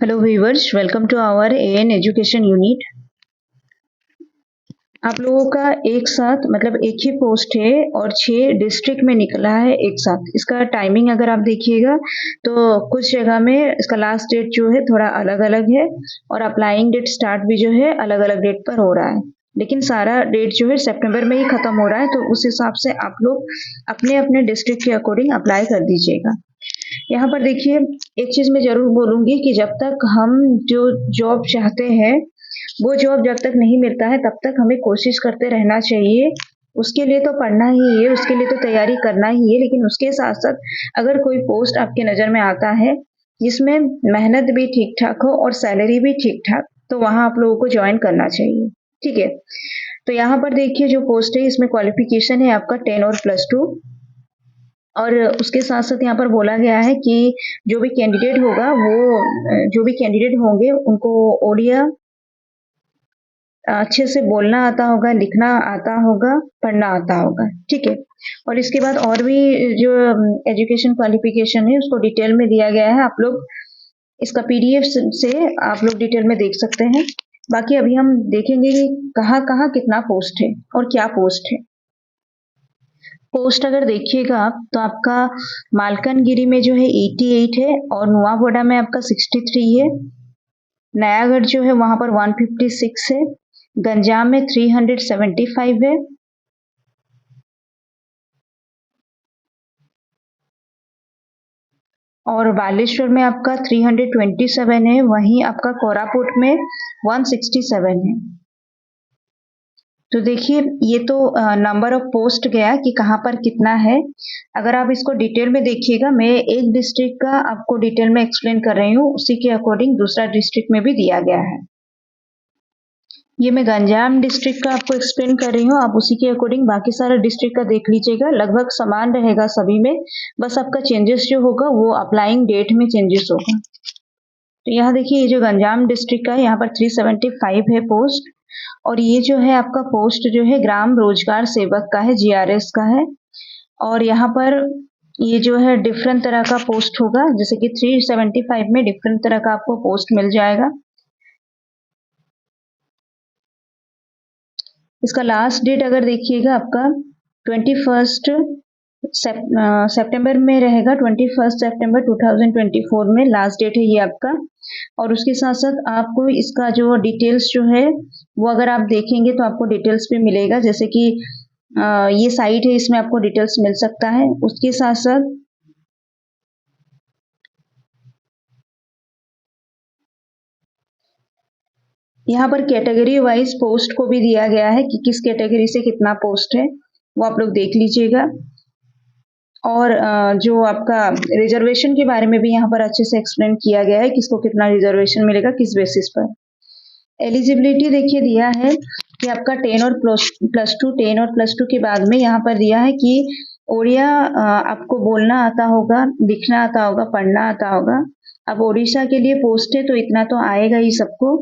Hello viewers, welcome to our AN education unit. आप लोगों का एक साथ मतलब एक ही पोस्ट है और 6 डिस्ट्रिक्ट में निकला है एक साथ। इसका टाइमिंग अगर आप देखिएगा तो कुछ जगह में इसका लास्ट डेट जो है थोड़ा अलग अलग है और अप्लाइंग डेट स्टार्ट भी जो है अलग अलग डेट पर हो रहा है, लेकिन सारा डेट जो है सितंबर में ही खत्म हो रहा है। तो उस हिसाब से आप लोग अपने अपने डिस्ट्रिक्ट के अकॉर्डिंग अप्लाई कर दीजिएगा। यहाँ पर देखिए, एक चीज मैं जरूर बोलूंगी कि जब तक हम जो जॉब चाहते हैं वो जॉब जब तक नहीं मिलता है तब तक हमें कोशिश करते रहना चाहिए। उसके लिए तो पढ़ना ही है, उसके लिए तो तैयारी करना ही है, लेकिन उसके साथ साथ अगर कोई पोस्ट आपके नज़र में आता है जिसमें मेहनत भी ठीक ठाक हो और सैलरी भी ठीक ठाक, तो वहाँ आप लोगों को ज्वाइन करना चाहिए। ठीक है, तो यहाँ पर देखिए जो पोस्ट है इसमें क्वालिफिकेशन है आपका 10 और +2। और उसके साथ साथ यहाँ पर बोला गया है कि जो भी कैंडिडेट होगा वो जो भी कैंडिडेट होंगे उनको ओडिया अच्छे से बोलना आता होगा, लिखना आता होगा, पढ़ना आता होगा। ठीक है, और इसके बाद और भी जो एजुकेशन क्वालिफिकेशन है उसको डिटेल में दिया गया है। आप लोग इसका पीडीएफ से आप लोग डिटेल में देख सकते हैं। बाकी अभी हम देखेंगे कि कहाँ कहाँ कितना पोस्ट है और क्या पोस्ट है। पोस्ट अगर देखिएगा आप तो आपका मालकानगिरी में जो है 88 है और नुआबोडा में आपका 63 है। नयागढ़ जो है वहां पर 156 है। गंजाम में 375 है। और बालेश्वर में आपका 327 है। वहीं आपका कोरापुट में 167 है। तो देखिए, ये तो नंबर ऑफ पोस्ट गया कि कहाँ पर कितना है। अगर आप इसको डिटेल में देखिएगा, मैं एक डिस्ट्रिक्ट का आपको डिटेल में एक्सप्लेन कर रही हूँ, उसी के अकॉर्डिंग दूसरा डिस्ट्रिक्ट में भी दिया गया है। ये मैं गंजाम डिस्ट्रिक्ट का आपको एक्सप्लेन कर रही हूँ, आप उसी के अकॉर्डिंग बाकी सारा डिस्ट्रिक्ट का देख लीजिएगा। लगभग समान रहेगा सभी में, बस आपका चेंजेस जो होगा वो अप्लाइंग डेट में चेंजेस होगा। तो यहाँ देखिए, ये जो गंजाम डिस्ट्रिक्ट का है यहाँ पर 375 है पोस्ट। और ये जो है आपका पोस्ट जो है ग्राम रोजगार सेवक का है, जीआरएस का है। और यहाँ पर ये जो है डिफरेंट तरह का पोस्ट होगा, जैसे कि 375 में डिफरेंट तरह का आपको पोस्ट मिल जाएगा। इसका लास्ट डेट अगर देखिएगा आपका 21 सितंबर में रहेगा। 21 सितंबर 2024 में लास्ट डेट है ये आपका। और उसके साथ साथ आपको इसका जो डिटेल्स जो है वो अगर आप देखेंगे तो आपको डिटेल्स भी मिलेगा, जैसे कि ये साइट है, इसमें आपको डिटेल्स मिल सकता है। उसके साथ साथ यहाँ पर कैटेगरी वाइज पोस्ट को भी दिया गया है कि किस कैटेगरी से कितना पोस्ट है, वो आप लोग देख लीजिएगा। और जो आपका रिजर्वेशन के बारे में भी यहाँ पर अच्छे से एक्सप्लेन किया गया है, किसको कितना रिजर्वेशन मिलेगा, किस बेसिस पर। एलिजिबिलिटी देखिए दिया है कि आपका 10 और +2, 10 और +2 के बाद में यहाँ पर दिया है कि ओडिया आपको बोलना आता होगा, लिखना आता होगा, पढ़ना आता होगा। अब ओडिशा के लिए पोस्ट है तो इतना तो आएगा ही सबको।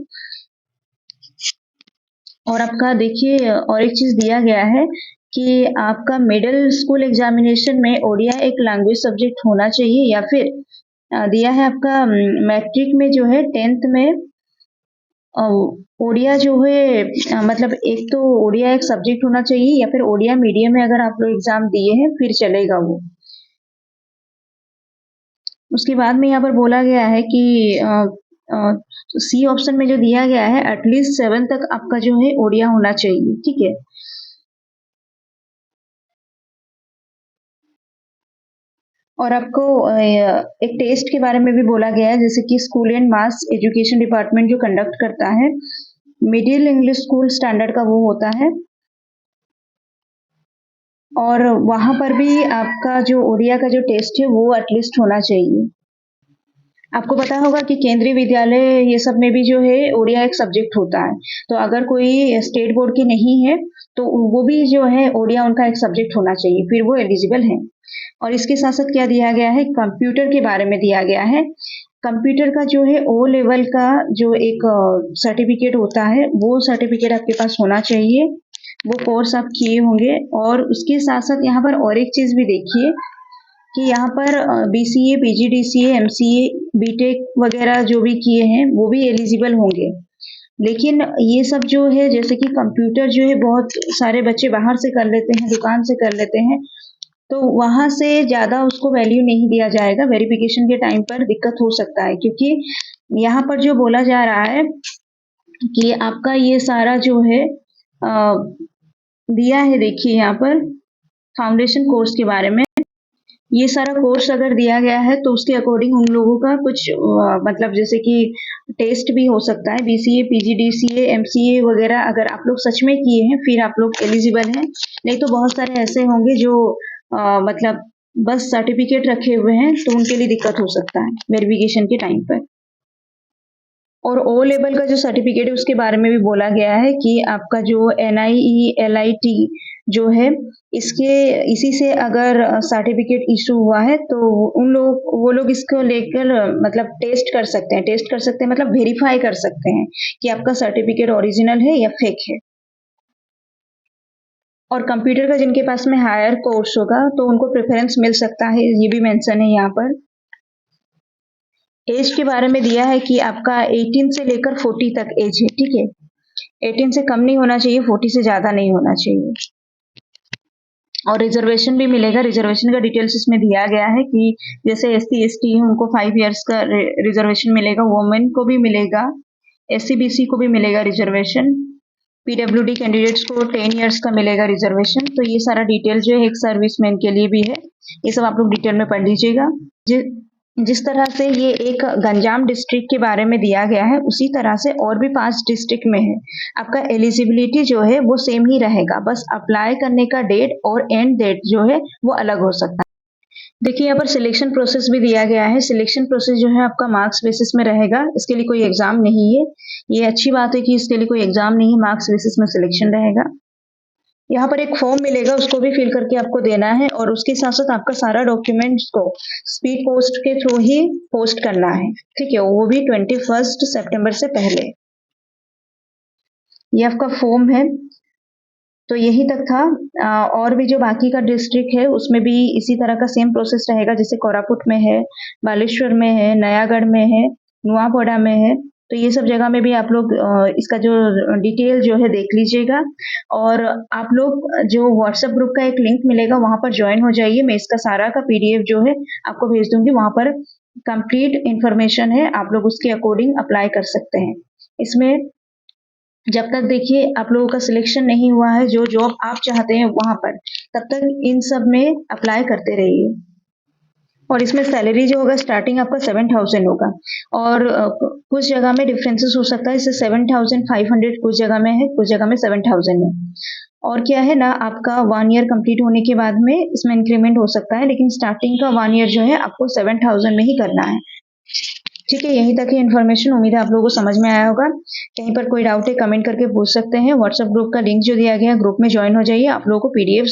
और आपका देखिए और एक चीज दिया गया है कि आपका मिडिल स्कूल एग्जामिनेशन में ओडिया एक लैंग्वेज सब्जेक्ट होना चाहिए, या फिर दिया है आपका मैट्रिक में जो है 10th में ओडिया जो है मतलब एक तो ओडिया एक सब्जेक्ट होना चाहिए, या फिर ओडिया मीडियम में अगर आप लोग एग्जाम दिए हैं फिर चलेगा वो। उसके बाद में यहाँ पर बोला गया है कि सी ऑप्शन में जो दिया गया है एटलीस्ट 7 तक आपका जो है ओडिया होना चाहिए। ठीक है, और आपको एक टेस्ट के बारे में भी बोला गया है, जैसे कि school and mass education department जो कंडक्ट करता है, मिडिल इंग्लिश स्कूल स्टैंडर्ड का वो होता है। और वहां पर भी आपका जो ओडिया का जो टेस्ट है वो एटलीस्ट होना चाहिए। आपको पता होगा कि केंद्रीय विद्यालय ये सब में भी जो है ओडिया एक सब्जेक्ट होता है। तो अगर कोई स्टेट बोर्ड के नहीं है तो वो भी जो है ओडिया उनका एक सब्जेक्ट होना चाहिए, फिर वो एलिजिबल है। और इसके साथ साथ क्या दिया गया है, कंप्यूटर के बारे में दिया गया है। कंप्यूटर का जो है ओ लेवल का जो एक सर्टिफिकेट होता है वो सर्टिफिकेट आपके पास होना चाहिए, वो कोर्स आप किए होंगे। और उसके साथ साथ यहाँ पर और एक चीज भी देखिए कि यहाँ पर बीसीए, पीजीडीसीए, एमसीए, बीटेक वगैरह जो भी किए हैं वो भी एलिजिबल होंगे। लेकिन ये सब जो है जैसे कि कंप्यूटर जो है बहुत सारे बच्चे बाहर से कर लेते हैं, दुकान से कर लेते हैं, तो वहाँ से ज़्यादा उसको वैल्यू नहीं दिया जाएगा। वेरिफिकेशन के टाइम पर दिक्कत हो सकता है क्योंकि यहाँ पर जो बोला जा रहा है कि आपका ये सारा जो है दिया है, देखिए यहाँ पर फाउंडेशन कोर्स के बारे में, ये सारा कोर्स अगर दिया गया है तो उसके अकॉर्डिंग उन लोगों का कुछ मतलब जैसे कि टेस्ट भी हो सकता है। बीसीए, पीजीडीसीए, एमसीए वगैरह अगर आप लोग सच में किए हैं फिर आप लोग एलिजिबल हैं, नहीं तो बहुत सारे ऐसे होंगे जो मतलब बस सर्टिफिकेट रखे हुए हैं, तो उनके लिए दिक्कत हो सकता है वेरिफिकेशन के टाइम पर। और ओ लेवल का जो सर्टिफिकेट है उसके बारे में भी बोला गया है कि आपका जो एनआईई, एलआईटी जो है इसी से अगर सर्टिफिकेट इशू हुआ है तो वो लोग इसको लेकर मतलब टेस्ट कर सकते हैं मतलब वेरीफाई कर सकते हैं कि आपका सर्टिफिकेट ओरिजिनल है या फेक है। और कंप्यूटर का जिनके पास में हायर कोर्स होगा तो उनको प्रेफरेंस मिल सकता है, ये भी मेंशन है यहाँ पर। एज के बारे में दिया है कि आपका 18 से लेकर 40 तक एज है, ठीक है। 18 से कम नहीं होना चाहिए, 40 से ज़्यादा नहीं होना चाहिए। और रिजर्वेशन भी मिलेगा। रिजर्वेशन का डिटेल्स इसमें दिया गया है कि जैसे एससी एसटी है उनको 5 इयर्स का रिजर्वेशन मिलेगा, वुमेन को भी मिलेगा, एससी बीसी को भी मिलेगा रिजर्वेशन, पीडब्ल्यूडी कैंडिडेट्स को 10 इयर्स का मिलेगा रिजर्वेशन। तो ये सारा डिटेल जो है एक सर्विसमैन के लिए भी है, ये सब आप लोग डिटेल में पढ़ लीजिएगा। जिस तरह से ये एक गंजाम डिस्ट्रिक्ट के बारे में दिया गया है उसी तरह से और भी 5 डिस्ट्रिक्ट में है। आपका एलिजिबिलिटी जो है वो सेम ही रहेगा, बस अप्लाई करने का डेट और एंड डेट जो है वो अलग हो सकता है। देखिए यहाँ पर सिलेक्शन प्रोसेस भी दिया गया है। सिलेक्शन प्रोसेस जो है आपका मार्क्स बेसिस में रहेगा, इसके लिए कोई एग्जाम नहीं है। ये अच्छी बात है कि इसके लिए कोई एग्जाम नहीं है, मार्क्स बेसिस में सिलेक्शन रहेगा। यहाँ पर एक फॉर्म मिलेगा, उसको भी फिल करके आपको देना है और उसके साथ साथ आपका सारा डॉक्यूमेंट्स को स्पीड पोस्ट के थ्रू ही पोस्ट करना है, ठीक है, वो भी 21 सितंबर से पहले। ये आपका फॉर्म है। तो यही तक था। और भी जो बाकी का डिस्ट्रिक्ट है उसमें भी इसी तरह का सेम प्रोसेस रहेगा, जैसे कोरापुट में है, बालेश्वर में है, नयागढ़ में है, नुआपड़ा में है। तो ये सब जगह में भी आप लोग इसका जो डिटेल जो है देख लीजिएगा। और आप लोग जो व्हाट्सएप ग्रुप का एक लिंक मिलेगा वहां पर ज्वाइन हो जाइए। मैं इसका सारा का पीडीएफ जो है आपको भेज दूंगी, वहां पर कंप्लीट इंफॉर्मेशन है, आप लोग उसके अकॉर्डिंग अप्लाई कर सकते हैं। इसमें जब तक देखिए आप लोगों का सिलेक्शन नहीं हुआ है जो जॉब आप चाहते हैं वहां पर, तब तक इन सब में अप्लाई करते रहिए। और इसमें सैलरी जो होगा स्टार्टिंग आपका 7,000 होगा और कुछ जगह में डिफरेंसेस हो सकता है, जैसे 7,500 कुछ जगह में है, कुछ जगह में 7,000 है। और क्या है ना, आपका 1 ईयर कंप्लीट होने के बाद में इसमें इंक्रीमेंट हो सकता है, लेकिन स्टार्टिंग का 1 ईयर जो है आपको 7,000 में ही करना है। ठीक है, यहीं तक ही इन्फॉर्मेशन। उम्मीद है आप लोगों को समझ में आया होगा। कहीं पर कोई डाउट है कमेंट करके पूछ सकते हैं। व्हाट्सएप ग्रुप का लिंक जो दिया गया है, ग्रुप में ज्वाइन हो जाइए, आप लोगों को पीडीएफ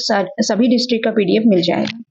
सभी डिस्ट्रिक्ट का पीडीएफ मिल जाएगा।